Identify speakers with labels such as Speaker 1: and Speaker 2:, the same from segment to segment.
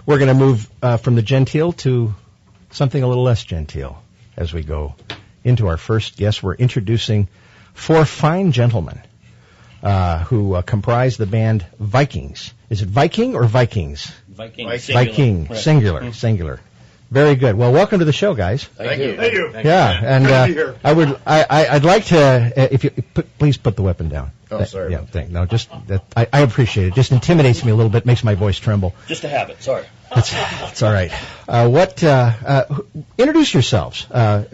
Speaker 1: We're going to move from the genteel to something a little less genteel as we go into our first guest. We're introducing four fine gentlemen who comprise the band Vikings. Is it Viking or Vikings?
Speaker 2: Viking.
Speaker 1: Viking.
Speaker 2: Right.
Speaker 1: Singular. Singular. Very good. Well, welcome to the show, guys.
Speaker 2: Thank you.
Speaker 1: Yeah, and I'd like to, if you please put the weapon down.
Speaker 3: Oh, sorry.
Speaker 1: No, just that. I appreciate it. Just intimidates me a little bit, makes my voice tremble.
Speaker 2: Just a habit. Sorry.
Speaker 1: That's all right. Introduce yourselves.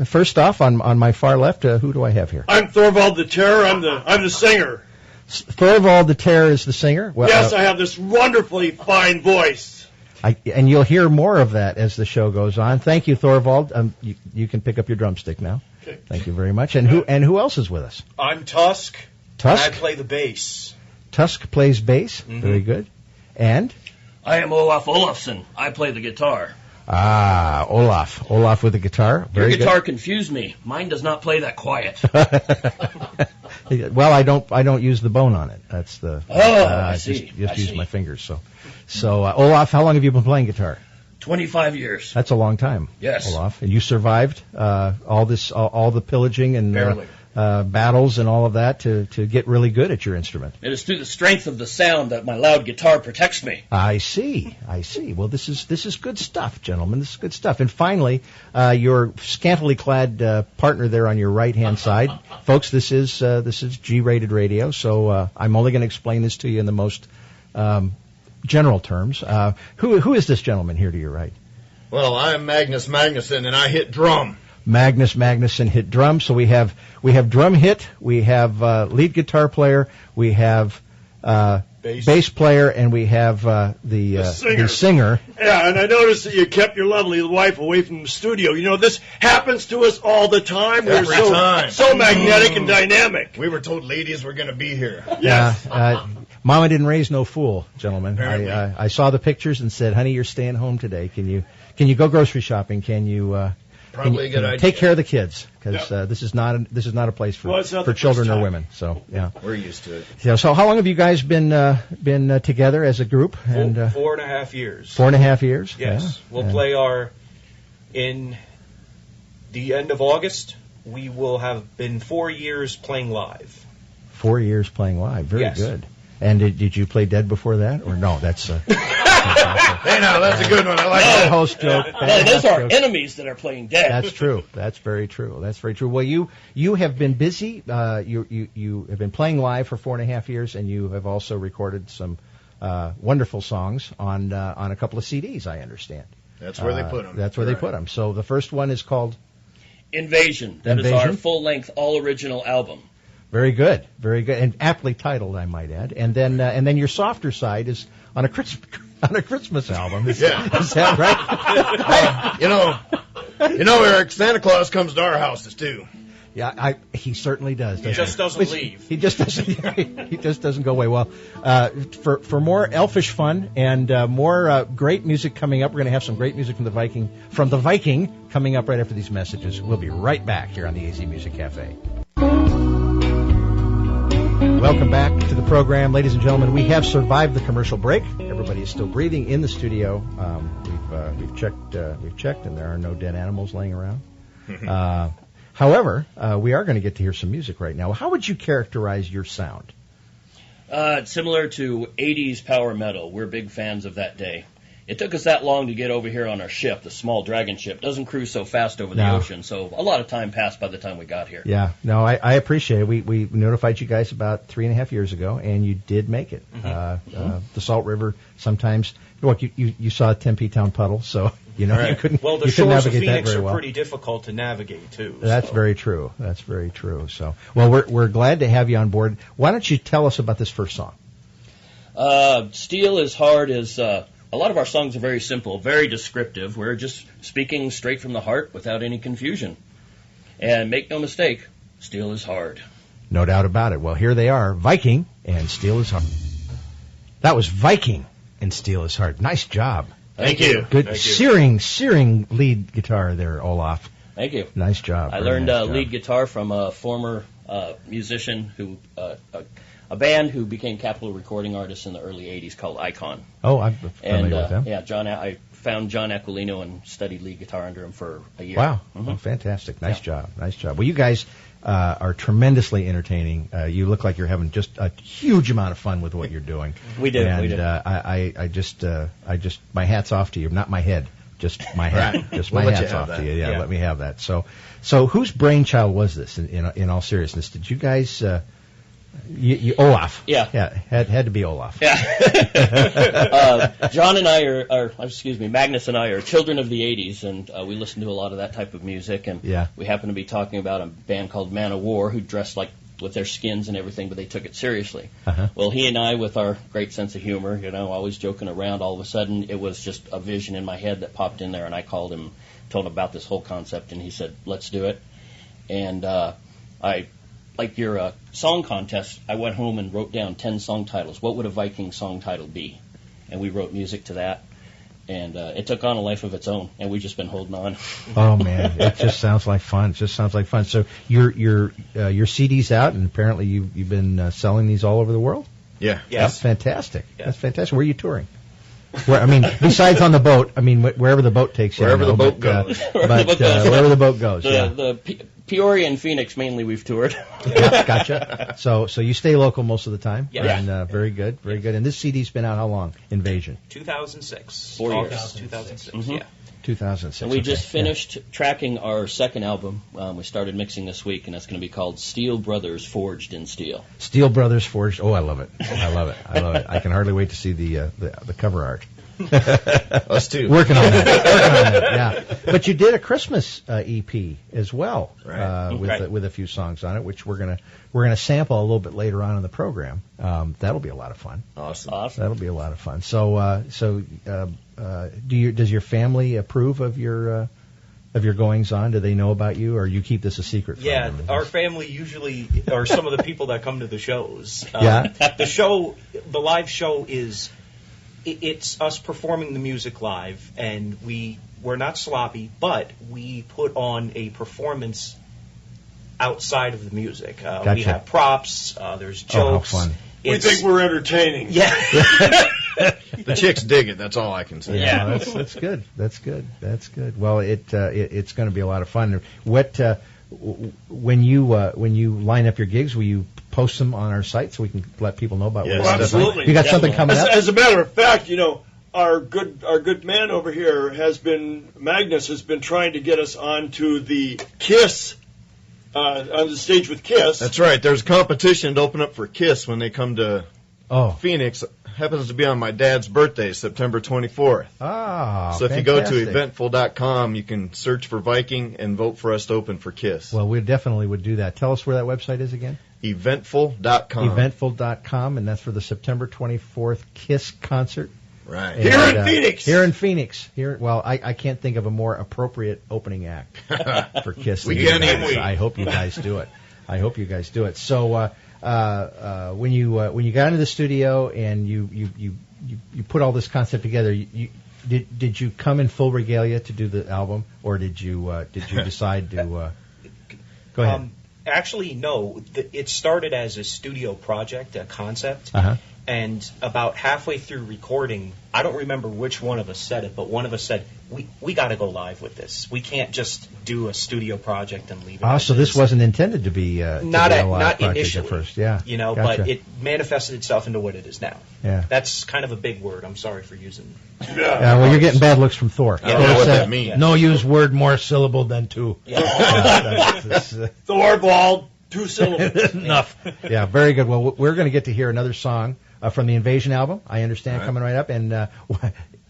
Speaker 1: First off, on my far left, who do I have here?
Speaker 4: I'm Thorvald the Terror. I'm the singer.
Speaker 1: Thorvald the Terror is the singer. Well,
Speaker 4: yes, I have this wonderfully fine voice.
Speaker 1: And you'll hear more of that as the show goes on. Thank you, Thorvald. You can pick up your drumstick now.
Speaker 4: Okay.
Speaker 1: Thank you very much. And who else is with us?
Speaker 5: I'm Tusk.
Speaker 1: Tusk?
Speaker 5: I play the bass.
Speaker 1: Tusk plays bass. Mm-hmm. Very good. And?
Speaker 2: I am Olaf Olafsson. I play the guitar.
Speaker 1: Ah, Olaf. Olaf with the guitar. Very
Speaker 2: Your guitar
Speaker 1: good.
Speaker 2: confused me. Mine does not play that quiet.
Speaker 1: Well, I don't use the bone on it. That's the.
Speaker 2: I see.
Speaker 1: Just use my fingers. So Olaf, how long have you been playing guitar?
Speaker 2: 25 years.
Speaker 1: That's a long time.
Speaker 2: Yes.
Speaker 1: Olaf, and you survived all the pillaging and battles and all of that to get really good at your instrument.
Speaker 2: It is through the strength of the sound that my loud guitar protects me.
Speaker 1: I see. Well, this is good stuff, gentlemen. This is good stuff. And finally, your scantily clad partner there on your right-hand side, folks. This is G-rated radio, so I'm only going to explain this to you in the most general terms. Who is this gentleman here to your right?
Speaker 3: Well, I'm Magnus Magnuson, and I hit drum.
Speaker 1: Magnus Magnuson hit drum. So we have drum hit, we have lead guitar player, we have bass player, and we have the singer.
Speaker 4: Yeah, and I noticed that you kept your lovely wife away from the studio. You know, this happens to us all the time. We're so magnetic and dynamic.
Speaker 3: We were told ladies were going to be here.
Speaker 4: Yes.
Speaker 1: Mama didn't raise no fool, gentlemen. I saw the pictures and said, "Honey, you're staying home today. Can you go grocery shopping? Can you?"
Speaker 3: Probably a good idea.
Speaker 1: Take care of the kids because this is not a place for children or women. So yeah,
Speaker 3: we're used to it.
Speaker 1: Yeah. So how long have you guys been together as a group?
Speaker 5: 4.5 years.
Speaker 1: 4.5 years.
Speaker 5: Yes,
Speaker 1: yeah.
Speaker 5: We'll play in the end of August. We will have been 4 years playing live.
Speaker 1: 4 years playing live. Very good. And did you play Dead before that, or no? That's
Speaker 3: hey, now that's a good one. I like that
Speaker 1: host joke.
Speaker 2: No, those are enemies that are playing Dead.
Speaker 1: That's true. That's very true. Well, you have been busy. You have been playing live for 4.5 years, and you have also recorded some wonderful songs on a couple of CDs. I understand.
Speaker 3: That's where they put them.
Speaker 1: That's where they put them. So the first one is called
Speaker 2: Invasion. That is our full-length, all-original album.
Speaker 1: Very good, and aptly titled, I might add. And then your softer side is on a Christmas album. Is that right?
Speaker 3: You know, Eric, Santa Claus comes to our houses too.
Speaker 1: Yeah, he certainly does.
Speaker 5: He just doesn't leave.
Speaker 1: He just doesn't go away. Well, for more elfish fun and more great music coming up, we're going to have some great music from the Viking coming up right after these messages. We'll be right back here on the AZ Music Cafe. Welcome back to the program, ladies and gentlemen. We have survived the commercial break. Everybody is still breathing in the studio. We've checked, and there are no dead animals laying around. However, we are going to get to hear some music right now. How would you characterize your sound?
Speaker 2: Similar to 80s power metal. We're big fans of that day. It took us that long to get over here on our ship, the small Dragon ship. Doesn't cruise so fast over the ocean, so a lot of time passed by the time we got here.
Speaker 1: Yeah, no, I appreciate it. We notified you guys about 3.5 years ago, and you did make it. The Salt River sometimes. Look, you saw a Tempe Town puddle, so you couldn't.
Speaker 5: Well, the shores of Phoenix are pretty difficult to navigate too.
Speaker 1: That's very true. That's very true. So, well, we're glad to have you on board. Why don't you tell us about this first song?
Speaker 2: Steel is Hard is. A lot of our songs are very simple, very descriptive. We're just speaking straight from the heart without any confusion. And make no mistake, steel is hard.
Speaker 1: No doubt about it. Well, here they are, Viking and Steel is Hard. That was Viking and Steel is Hard. Nice job.
Speaker 3: Thank you.
Speaker 1: Good,
Speaker 3: Thank you.
Speaker 1: searing lead guitar there, Olaf.
Speaker 2: Thank you.
Speaker 1: Nice job.
Speaker 2: I learned lead guitar from a former musician who a band who became Capitol recording artists in the early '80s called Icon.
Speaker 1: Oh, I'm familiar with them.
Speaker 2: Yeah, I found John Aquilino and studied lead guitar under him for a year.
Speaker 1: Wow, oh, fantastic! Nice job. Well, you guys are tremendously entertaining. You look like you're having just a huge amount of fun with what you're doing.
Speaker 2: We do.
Speaker 1: And
Speaker 2: we do.
Speaker 1: I just my hat's off to you. Not my head, just my hat. Just my hat's off to you. Yeah, let me have that. So whose brainchild was this? In all seriousness, did you guys? Olaf.
Speaker 2: Yeah.
Speaker 1: Had to be Olaf.
Speaker 2: Yeah. John and I Magnus and I are children of the '80s, and we listen to a lot of that type of music. And we happen to be talking about a band called Man of War who dressed like with their skins and everything, but they took it seriously. Well, he and I, with our great sense of humor, always joking around, all of a sudden it was just a vision in my head that popped in there, and I called him, told him about this whole concept, and he said, "Let's do it." And like your song contest, I went home and wrote down 10 song titles. What would a Viking song title be? And we wrote music to that. And it took on a life of its own, and we've just been holding on.
Speaker 1: Oh, man, it just sounds like fun. So your CD's out, and apparently you've been selling these all over the world?
Speaker 3: Yeah.
Speaker 1: Yes. That's fantastic. Yeah. That's fantastic. Where are you touring? Besides on the boat, wherever the boat takes you.
Speaker 3: Wherever the boat goes.
Speaker 1: Wherever the boat goes,
Speaker 2: The Peoria and Phoenix mainly we've toured.
Speaker 1: Yeah, gotcha. So you stay local most of the time?
Speaker 2: Yeah.
Speaker 1: And very good. And this CD's been out how long? Invasion?
Speaker 5: 2006.
Speaker 2: 4 years.
Speaker 5: August 2006,
Speaker 1: 2006.
Speaker 2: And we just finished tracking our second album. We started mixing this week, and that's going to be called Steel Brothers Forged in Steel.
Speaker 1: Steel Brothers Forged. Oh, I love it. I can hardly wait to see the cover art.
Speaker 3: Us too.
Speaker 1: Working on that. Yeah. But you did a Christmas EP as well,
Speaker 3: right.
Speaker 1: With a few songs on it, which we're gonna sample a little bit later on in the program. That'll be a lot of fun.
Speaker 3: Awesome.
Speaker 1: That'll be a lot of fun. So does your family approve of your goings on? Do they know about you, or you keep this a secret from them?
Speaker 5: Our family usually are some of the people that come to the shows.
Speaker 1: The
Speaker 5: live show is. It's us performing the music live, and we're not sloppy, but we put on a performance outside of the music.
Speaker 1: Gotcha.
Speaker 5: We have props, there's jokes.
Speaker 1: Oh, how fun.
Speaker 4: We think we're entertaining.
Speaker 5: Yeah.
Speaker 3: The chicks dig it, that's all I can say.
Speaker 1: Yeah, that's good. That's good. Well, it's going to be a lot of fun. What when you line up your gigs, will you post them on our site so we can let people know about
Speaker 3: Yes,
Speaker 1: what it's
Speaker 4: absolutely.
Speaker 1: You got something coming up?
Speaker 4: As a matter of fact, our good man over here Magnus has been trying to get us onto the Kiss, on the stage with Kiss.
Speaker 3: That's right. There's a competition to open up for Kiss when they come to Phoenix. Happens to be on my dad's birthday, September 24th. So if you go to eventful.com, you can search for Viking and vote for us to open for Kiss.
Speaker 1: Well, we definitely would do that. Tell us where that website is again.
Speaker 3: Eventful.com.
Speaker 1: Eventful.com, and that's for the September 24th Kiss concert.
Speaker 3: Right.
Speaker 4: Here in Phoenix.
Speaker 1: Here in Phoenix. I can't think of a more appropriate opening act for Kiss.
Speaker 3: We can,
Speaker 1: I hope you guys do it. So when you got into the studio and you put all this concept together, did you come in full regalia to do the album, or did you decide to go ahead?
Speaker 5: Actually, no. It started as a studio project, a concept. And about halfway through recording, I don't remember which one of us said it, but one of us said, we got to go live with this. We can't just do a studio project and leave it.
Speaker 1: So this wasn't intended to be
Speaker 5: not
Speaker 1: project
Speaker 5: initially
Speaker 1: at first. Yeah.
Speaker 5: Gotcha. But it manifested itself into what it is now.
Speaker 1: Yeah.
Speaker 5: That's kind of a big word. I'm sorry for using
Speaker 1: well, you're getting bad looks from Thor.
Speaker 3: I don't know what that means.
Speaker 1: No use word more syllable than two.
Speaker 4: Thorvald, 2 syllables.
Speaker 1: Enough. Yeah, very good. Well, we're going to get to hear another song from the Invasion album, I understand, coming right up. And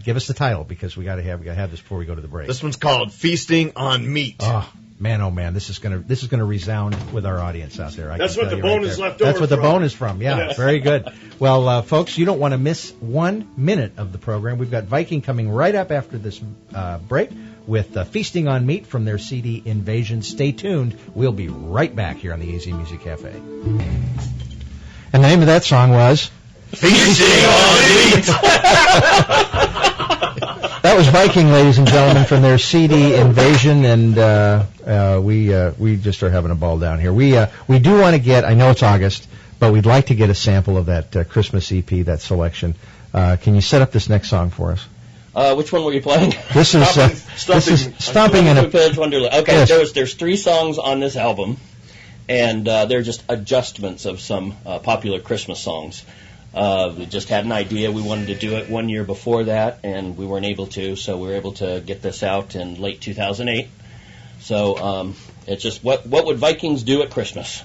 Speaker 1: give us the title, because we got to have this before we go to the break.
Speaker 3: This one's called Feasting on Meat.
Speaker 1: Oh man, this is gonna resound with our audience out there.
Speaker 4: That's what the bone is left over.
Speaker 1: That's what the bone is from. Yeah, very good. Well, folks, you don't want to miss 1 minute of the program. We've got Viking coming right up after this break with Feasting on Meat from their CD Invasion. Stay tuned. We'll be right back here on the AZ Music Cafe. And the name of that song was
Speaker 3: Feasting on Meat.
Speaker 1: That was Viking, ladies and gentlemen, from their CD Invasion, and we just are having a ball down here. We do want to get, I know it's August, but we'd like to get a sample of that Christmas EP, that selection. Can you set up this next song for us?
Speaker 2: Which one were you playing?
Speaker 1: This is Stomping in a
Speaker 2: Village Wonderland. Okay,
Speaker 1: yes.
Speaker 2: there's 3 songs on this album, and they're just adjustments of some popular Christmas songs. We just had an idea. We wanted to do it 1 year before that, and we weren't able to, so we were able to get this out in late 2008. So it's just what would Vikings do at Christmas?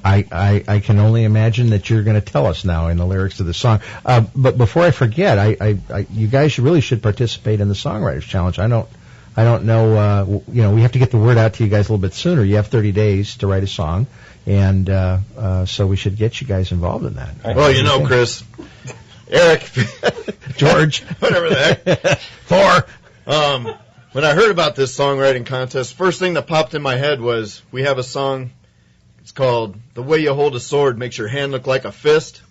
Speaker 1: I can only imagine that you're going to tell us now in the lyrics of the song. But before I forget, you guys really should participate in the Songwriters Challenge. I don't know. We have to get the word out to you guys a little bit sooner. You have 30 days to write a song, and so we should get you guys involved in that.
Speaker 3: Well, Chris, Eric,
Speaker 1: George,
Speaker 3: whatever the heck,
Speaker 1: Thor.
Speaker 3: When I heard about this songwriting contest, first thing that popped in my head was we have a song. It's called "The Way You Hold a Sword Makes Your Hand Look Like a Fist."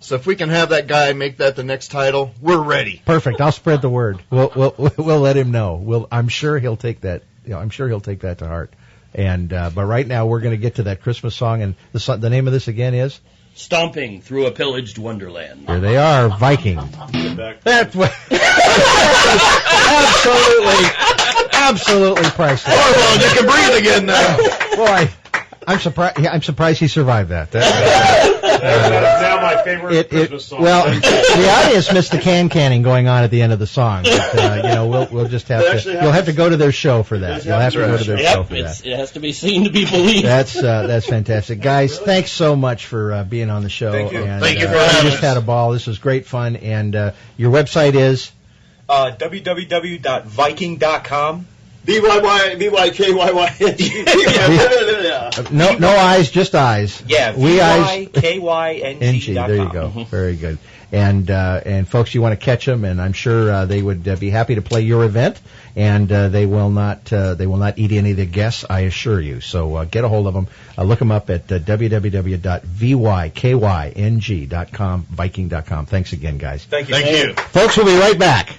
Speaker 3: So if we can have that guy make that the next title, we're ready.
Speaker 1: Perfect. I'll spread the word. We'll let him know. I'm sure he'll take that. I'm sure he'll take that to heart. And but right now we're going to get to that Christmas song, and the name of this again is
Speaker 2: Stomping Through a Pillaged Wonderland.
Speaker 1: Here they are, Viking. That's what. Absolutely priceless.
Speaker 3: Oh, you can breathe again now.
Speaker 1: Boy. I'm surprised he survived that.
Speaker 4: Now my favorite Christmas song.
Speaker 1: Well, the audience missed the canning going on at the end of the song. But, we'll just have to. You'll have to go to their show for that. You'll have to go to their show for that.
Speaker 2: It has to be seen to be believed.
Speaker 1: That's fantastic, guys. Thanks so much for being on the show.
Speaker 3: Thank you.
Speaker 1: And,
Speaker 3: Thank you for having us.
Speaker 1: We just had a ball. This was great fun. And your website is
Speaker 5: www.viking.com.
Speaker 4: BYKYYNG.
Speaker 1: No eyes, just eyes.
Speaker 5: Yeah, VYKYNG.
Speaker 1: There you go. Very good. And folks, you want to catch them, and I'm sure they would be happy to play your event, and they will not eat any of the guests, I assure you. So get a hold of them. Look them up at www.vykyng.com, Viking.com. Thanks again, guys.
Speaker 5: Thank you.
Speaker 3: Thank you.
Speaker 1: Folks, we'll be right back.